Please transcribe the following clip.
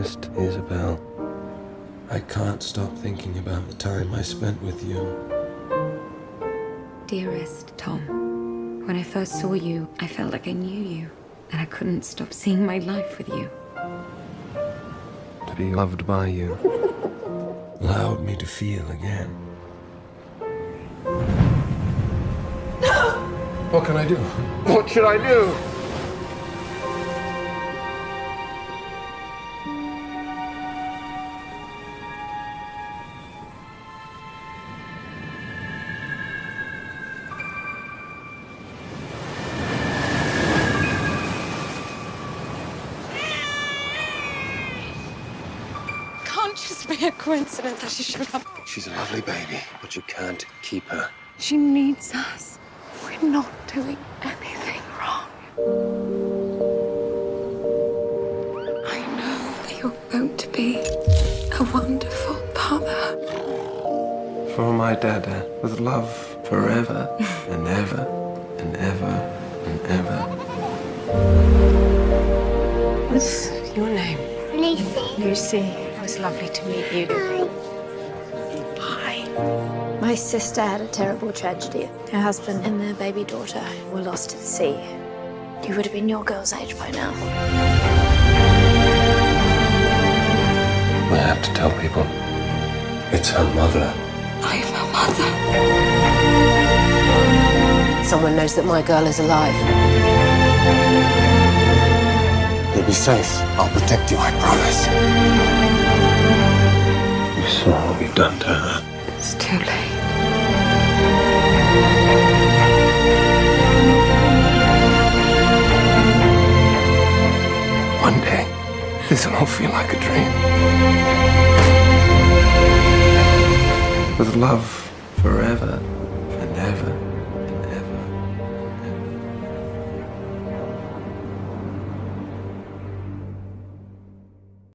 Dearest Isabel, I can't stop thinking about the time I spent with you. Dearest Tom, when I first saw you, I felt like I knew you, and I couldn't stop seeing my life with you. To be loved by you allowed me to feel again. What can I do? What should I do? Can't just be a coincidence that she showed up. She's a lovely baby, but you can't keep her. She needs us. We're not doing anything wrong. I know you're going to be a wonderful father. For my dada, with love forever and ever and ever and ever. What's your name? Lucy. Lucy. It was lovely to meet you. Hi. My sister had a terrible tragedy. Her husband and their baby daughter were lost at sea. You would have been your girl's age by now. I have to tell people. It's her mother. I'm a mother. Someone knows that my girl is alive. You'll be safe. I'll protect you, I promise. You saw what we've done to her. It's too late. One day, this will all feel like a dream. With love forever